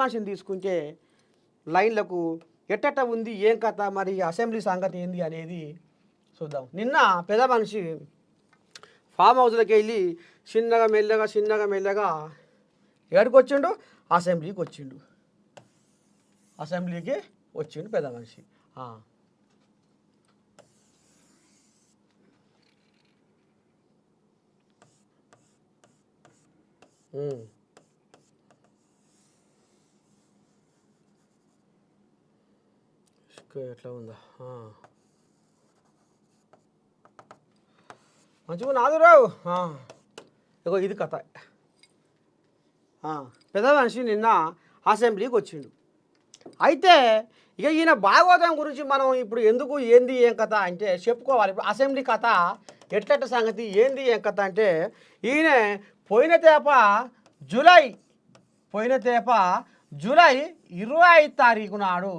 మనిషిని తీసుకుంటే లైన్లకు ఎట్టట ఉంది ఏం కథ మరి అసెంబ్లీ సంగతి ఏంది అనేది చూద్దాం. నిన్న పెద్ద మనిషి ఫామ్ హౌస్లోకి వెళ్ళి చిన్నగా మెల్లగా ఎక్కడికి వచ్చిండు? అసెంబ్లీకి వచ్చిండు. పెద్ద మనిషి. ఎట్లా ఉందా? మంచిగా నాదురావు. ఇగో ఇది కథ. పెద్ద మనిషి నిన్న అసెంబ్లీకి వచ్చిండు. అయితే ఇక ఈయన భాగవతం గురించి మనం ఇప్పుడు ఎందుకు ఏంది ఏం కథ అంటే చెప్పుకోవాలి. ఇప్పుడు అసెంబ్లీ కథ ఎట్లెట్ట సంగతి ఏంది ఏం కథ అంటే ఈయన పోయిన తేప జూలై 25 తారీఖు నాడు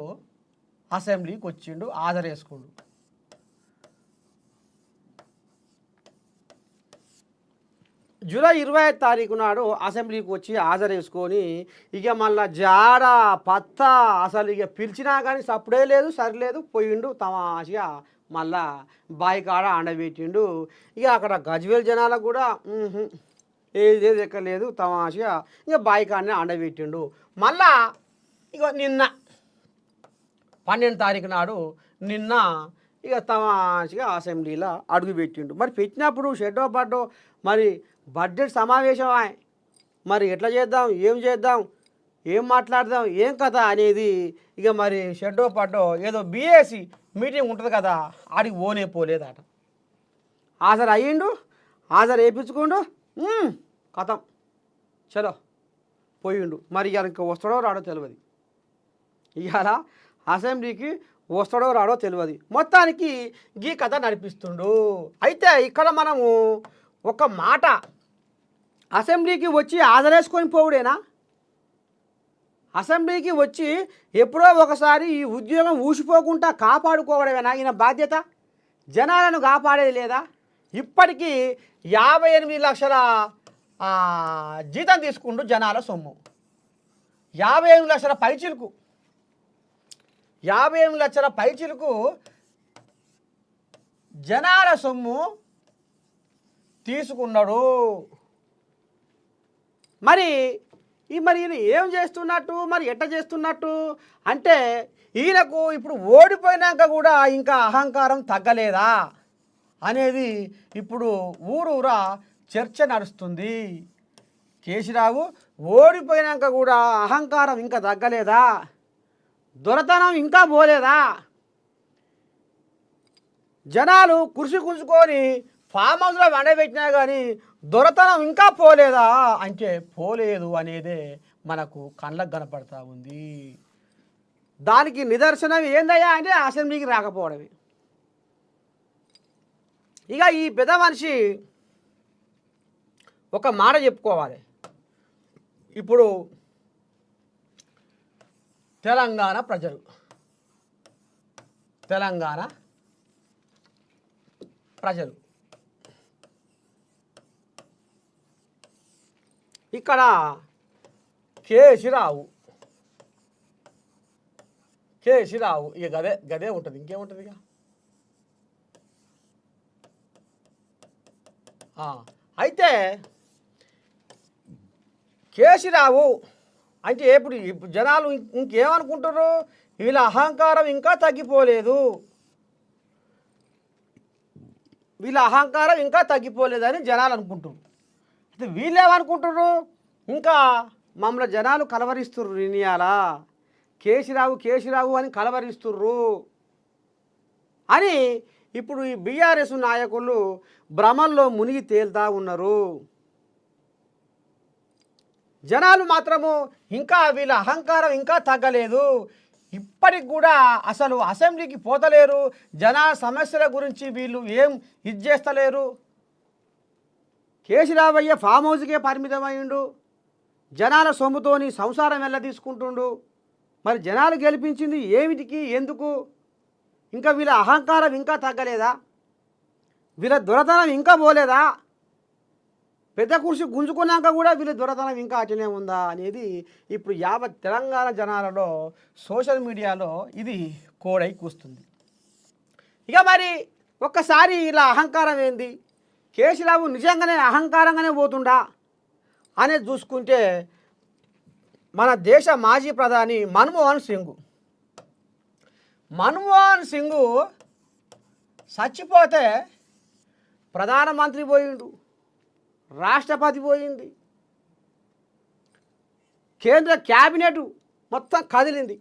అసెంబ్లీకి వచ్చిండు, హాజరేసుకుండు. జూలై 25 తారీఖు నాడు అసెంబ్లీకి వచ్చి హాజరేసుకొని ఇక మళ్ళా జాడ పత్త అసలు ఇక పిలిచినా కానీ సప్పుడే లేదు, సరిలేదు, పోయిండు తమాషగా మళ్ళా బాయి కాడ ఆండబెట్టిండు. ఇక అక్కడ గజ్వేల్ జనాలకు కూడా ఏది ఎక్కలేదు, తమాషగా ఇక బాయి కాడనే ఆండబెట్టిండు. మళ్ళా ఇక నిన్న 12 తారీఖు నాడు ఇక తమాషగా అసెంబ్లీలో అడుగుపెట్టిండు. మరి పెట్టినప్పుడు షెడ్డో పడ్డో మరి బడ్జెట్ సమావేశం మరి ఎట్లా చేద్దాం, ఏం మాట్లాడదాం, ఏం కథ అనేది ఇక మరి షెడ్డో పడ్డో ఏదో బీఏసీ మీటింగ్ ఉంటుంది కదా, ఆడికి పోలేదట. హాజరు వేయించుకుండు, కథం చలో పోయిండు. మరి ఇవాళ ఇంకా వస్తాడో రాడో తెలియదు. ఇవాళ అసెంబ్లీకి వస్తాడో రాడో తెలియదు. మొత్తానికి ఈ కథ నడిపిస్తుండు. అయితే ఇక్కడ మనము ఒక మాట, అసెంబ్లీకి వచ్చి హాజరేసుకొని పోవుడేనా? అసెంబ్లీకి వచ్చి ఎప్పుడో ఒకసారి ఈ ఉద్యోగం ఊసిపోకుండా కాపాడుకోవడమేనా ఈయన బాధ్యత? జనాలను కాపాడేది లేదా? ఇప్పటికీ 58 లక్షల జీతం తీసుకుంటూ జనాల సొమ్ము, 58 లక్షల పైచిలుకు, 58 లక్షల పైచిలుకు జనాల సొమ్ము తీసుకున్నాడు. మరి ఈయన ఏం చేస్తున్నట్టు, మరి ఎట్ట చేస్తున్నట్టు అంటే ఈయనకు ఇప్పుడు ఓడిపోయినాక కూడా ఇంకా అహంకారం తగ్గలేదా అనేది ఇప్పుడు ఊరూరా చర్చ నడుస్తుంది. కేసీరావు ఓడిపోయినాక కూడా అహంకారం ఇంకా తగ్గలేదా, దొరతనం ఇంకా పోలేదా, జనాలు కుర్చీ కూర్చుకొని ఫామ్ హౌస్లో వండబెట్టినా కానీ దొరతనం ఇంకా పోలేదా అంటే పోలేదు అనేదే మనకు కళ్ళకు కనపడతా ఉంది. దానికి నిదర్శనం ఏందయ్యా అంటే అసెంబ్లీకి రాకపోవడమే. ఇక ఈ పెద్ద మనిషి ఒక మాట చెప్పుకోవాలి. ఇప్పుడు తెలంగాణ ప్రజలు ఇక్కడ కేసీరావు ఇక గదే ఉంటుంది, ఇంకేముంటుంది ఇక. అయితే కేసీరావు అంటే ఇప్పుడు జనాలు ఇంకేమనుకుంటారు, వీళ్ళ అహంకారం ఇంకా తగ్గిపోలేదు, అని జనాలు అనుకుంటారు. అయితే వీళ్ళేమనుకుంటారు, ఇంకా మమ్మల్ని జనాలు కలవరిస్తుర్రు, ఇనియాలా కేసీరావు అని కలవరిస్తుర్రు అని ఇప్పుడు ఈ బీఆర్ఎస్ నాయకులు భ్రమల్లో మునిగి తేలుతా ఉన్నారు. జనాలు మాత్రము ఇంకా వీళ్ళ అహంకారం ఇంకా తగ్గలేదు, ఇప్పటికి కూడా అసలు అసెంబ్లీకి పోతలేరు, జనాల సమస్యల గురించి వీళ్ళు ఏం చేస్తలేరు. కేసీరావయ్య ఫామ్ హౌస్కే పరిమితమైండు, జనాల సొమ్ముతోని సంసారం ఎలా తీసుకుంటుండు. మరి జనాలు గెలిపించింది ఏమిటికి, ఎందుకు? ఇంకా వీళ్ళ అహంకారం ఇంకా తగ్గలేదా, వీళ్ళ దొరతనం ఇంకా పోలేదా? పెద్ద కుర్చీ గుంజుకున్నాక కూడా వీళ్ళ దొరతనం ఇంకా అట్లనే ఉందా అనేది ఇప్పుడు యావత్ తెలంగాణ జనాలలో సోషల్ మీడియాలో ఇది కోడై కూస్తుంది. ఇక మరి ఒక్కసారి ఇలా అహంకారం ఏంది, కేసీరావు నిజంగానే అహంకారంగానే పోతుండా అనేది చూసుకుంటే మన దేశ మాజీ ప్రధాని మన్మోహన్ సింగ్ చచ్చిపోతే ప్రధానమంత్రి పోయిండు, రాష్ట్రపతి పోయింది, కేంద్ర క్యాబినెట్ మొత్తం కదిలింది.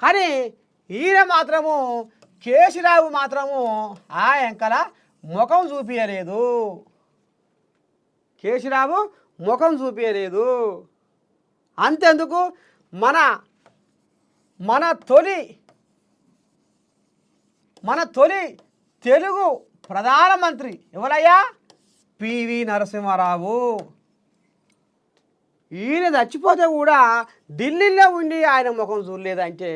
కానీ ఈయన మాత్రము కేసీరావు మాత్రము ఆ ఎంకల ముఖం చూపించలేదు. కేసీరావు ముఖం చూపించలేదు. అంతెందుకు మన తొలి తెలుగు ప్రధానమంత్రి ఎవరయ్యా? పివి నరసింహారావు. ఈయన చచ్చిపోతే కూడా ఢిల్లీలో ఉండి ఆయన ముఖం చూడలేదంటే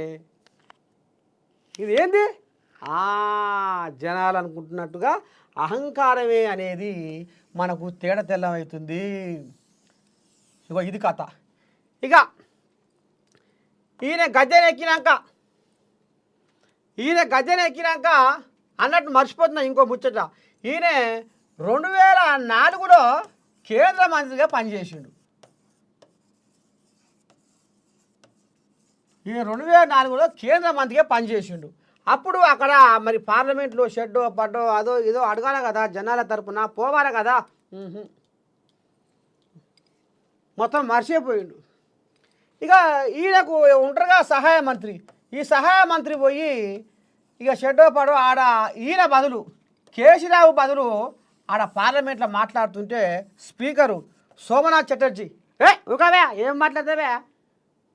ఇదేంది? జనాలు అనుకుంటున్నట్టుగా అహంకారమే అనేది మనకు తేడా తెల్లమవుతుంది. ఇగో ఇది కథ. ఇక ఈయన గద్దెనెక్కినాక అన్నట్టు మర్చిపోతున్నా ఇంకో ముచ్చట. ఈయన 2004లో కేంద్ర మంత్రిగా పనిచేసిండు. ఈయన 2004లో కేంద్ర మంత్రిగా పనిచేసిండు. అప్పుడు అక్కడ మరి పార్లమెంట్లో షెడ్డో పడ్డో అదో ఏదో అడగాలి కదా, జనాల తరపున పోవాలి కదా, మొత్తం మర్చిపోయిండు. ఇక ఈయనకు ఉంటారుగా సహాయ మంత్రి. ఈ సహాయ మంత్రి పోయి ఇక షెడ్డో పడో ఆడ ఈయన బదులు కేసీరావు బదులు ఆడ పార్లమెంట్లో మాట్లాడుతుంటే స్పీకరు సోమనాథ్ చటర్జీ ఊకవే ఏం మాట్లాడతావే,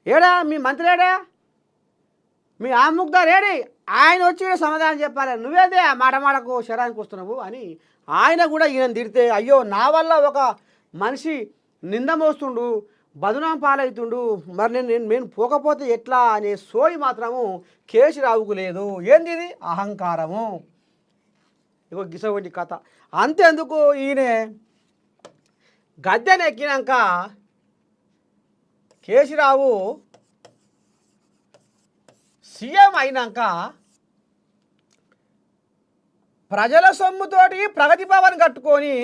ఏడా మీ మంత్రి ఏడా, మీ ఆముగ్దారు ఏడి, ఆయన వచ్చి సమాధానం చెప్పాలి, నువ్వేదే మాటకు శరానికి వస్తున్నావు అని ఆయన కూడా ఈయన తిడితే అయ్యో నా వల్ల ఒక మనిషి నింద మోస్తుండు, బదునాం పాలవుతుండు, మరి నేను పోకపోతే ఎట్లా అనే సోయి మాత్రము కేసీరావుకు లేదు. ఏంది ఇది? అహంకారము. ఇగో గిసవంటి కథ. అంతేందుకు ఈయన గద్దెనెక్కినాక కేసీరావు సీఎం అయినాక ప్రజల సొమ్ముతోటి ప్రగతి భవన్ కట్టుకొని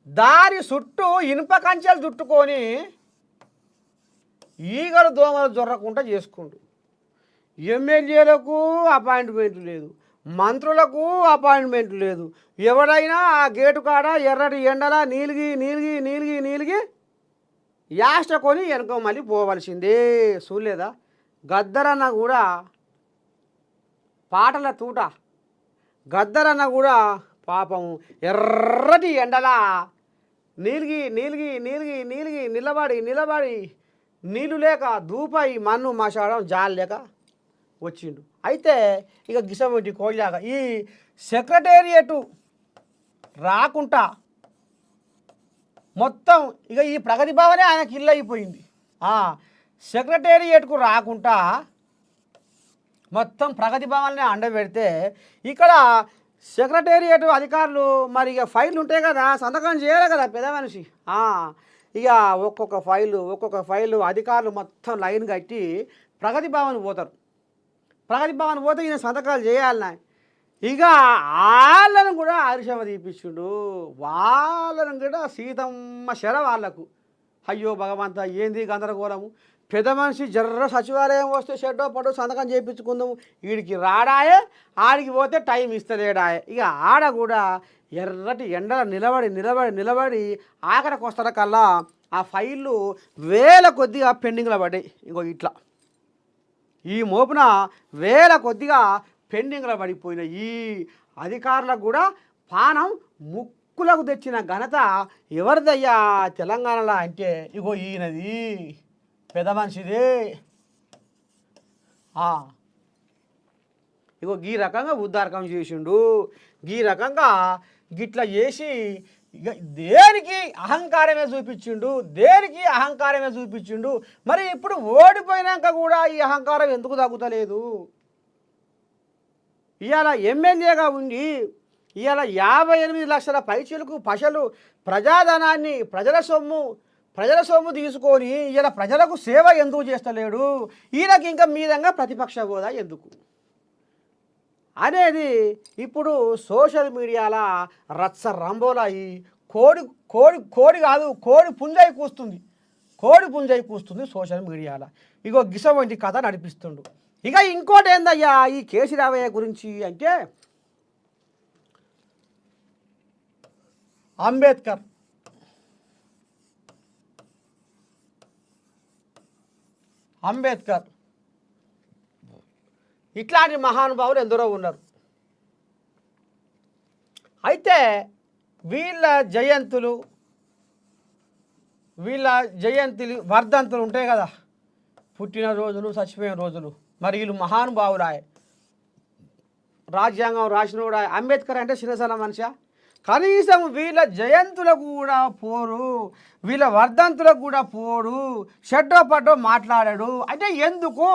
దారి చుట్టూ ఇనుప కంచెలు చుట్టుకొని ఈగలు దోమలు జొర్రకుండా చేసుకుంటూ ఎమ్మెల్యేలకు అపాయింట్మెంట్ లేదు, మంత్రులకు అపాయింట్మెంట్ లేదు. ఎవడైనా ఆ గేటు కాడ ఎర్రటి ఎండల నీలిగి యాష్ట కొని వెనక మళ్ళీ పోవలసిందే. చూడలేదా? గద్దరన్న కూడా పాటల తూట, గద్దరన్న కూడా పాపం ఎర్రటి ఎండల నీలిగి నిలబడి నీళ్ళు లేక దూపై మన్ను మసాడం జాలి లేక వచ్చిండు. అయితే ఇక గిసవంటి కోళ్ళాగా ఈ సెక్రటేరియట్ రాకుండా మొత్తం ఇక ఈ ప్రగతి భవనే ఆయనకి ఇల్లు అయిపోయింది. సెక్రటేరియట్కు రాకుండా మొత్తం ప్రగతి భవన్నే అండబెడితే ఇక్కడ సెక్రటేరియట్ అధికారులు మరి ఇక ఫైళ్ళు ఉంటాయి కదా, సంతకం చేయాలి కదా పెద్ద మనిషి. ఇక ఒక్కొక్క ఫైలు అధికారులు మొత్తం లైన్ కట్టి ప్రగతి భవన్ పోతారు. ప్రగతి భవన్ పోతే ఈయన సంతకాలు చేయాలన్నా. ఇక వాళ్ళను కూడా ఆరిషమ తీపిచ్చుడు, వాళ్ళను కూడా సీతమ్మ శర వాళ్ళకు. అయ్యో భగవంతా ఏంది గందరగోళము, పెద్ద మనిషి జర్ర సచివాలయం వస్తే షెడ్డో పడో సంతకం చేయించుకుందాము, వీడికి రాడాయే, ఆడికి పోతే టైం ఇస్తలేడాయే. ఇక ఆడ కూడా ఎర్రటి ఎండల నిలబడి ఆఖరికి వస్తార కల్లా ఆ ఫైళ్ళు వేల కొద్దిగా పెండింగ్లో పడ్డాయి. ఇంకో ఇట్లా ఈ మోపున వేల కొద్దిగా పెండింగ్లో పడిపోయిన ఈ అధికారులకు కూడా పానం ముక్కులకు తెచ్చిన ఘనత ఎవరిదయ్యా తెలంగాణలో అంటే ఇగో ఈయనది, పెద్ద మనిషిదే. ఇగో ఈ రకంగా ఉద్దారకం చేసిండు, ఈ రకంగా గిట్లా చేసి ఇక దేనికి అహంకారమే చూపించిండు. మరి ఇప్పుడు ఓడిపోయినాక కూడా ఈ అహంకారం ఎందుకు తగ్గుతలేదు? ఇవాళ ఎమ్మెల్యేగా ఉండి ఇవాళ 58 లక్షల పైచీలకు పశలు ప్రజాధనాన్ని ప్రజల సొమ్ము తీసుకొని ఇలా ప్రజలకు సేవ ఎందుకు చేస్తలేడు, ఈయనకి ఇంకా మీదంగా ప్రతిపక్ష హోదా ఎందుకు అనేది ఇప్పుడు సోషల్ మీడియాలో రచ్చ రంబోలా ఈ కోడి కోడి కోడి కాదు కోడి పుంజై కూస్తుంది సోషల్ మీడియాలో. ఇగో గిస వంటి కథ నడిపిస్తుండు. ఇక ఇంకోటి ఏందయ్యా ఈ కేసీ రామయ్య గురించి అంటే, అంబేద్కర్ ఇట్లాంటి మహానుభావులు ఎందరో ఉన్నారు. అయితే వీళ్ళ జయంతులు వర్ధంతులు ఉంటాయి కదా, పుట్టినరోజులు చచ్చిపోయిన రోజులు. మరి వీళ్ళు మహానుభావులాయే, రాజ్యాంగం రాసినోడా. అంబేద్కర్ అంటే చిన్నసన్న మనిషి, కనీసం వీళ్ళ జయంతులకు కూడా పోరు, వీళ్ళ వర్ధంతులకు కూడా పోడు, షడ్డో పడ్డో మాట్లాడాడు అంటే ఎందుకు?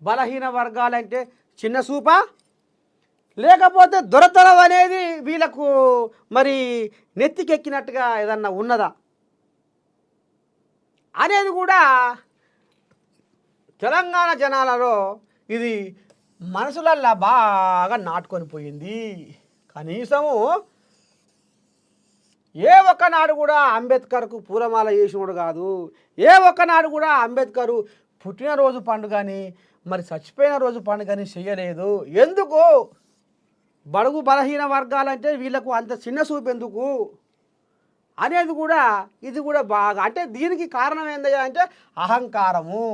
బలహీన వర్గాలంటే చిన్న చూప, లేకపోతే దొరతనం అనేది వీళ్ళకు మరి నెత్తికెక్కినట్టుగా ఏదన్నా ఉన్నదా అనేది కూడా తెలంగాణ జనాలలో ఇది మనసులల్లా బాగా నాటుకొని పోయింది. కనీసము ఏ ఒక్కనాడు కూడా అంబేద్కర్కు పూలమాల చేసినోడు కాదు, ఏ ఒక్కనాడు కూడా అంబేద్కరు పుట్టినరోజు పండుగని మరి చచ్చిపోయిన రోజు పండుగని చెయ్యలేదు. ఎందుకు? బడుగు బలహీన వర్గాలంటే వీళ్ళకు అంత చిన్న చూపు ఎందుకు అనేది కూడా ఇది కూడా బాగా అంటే దీనికి కారణం ఏందయ్యా అంటే అహంకారము.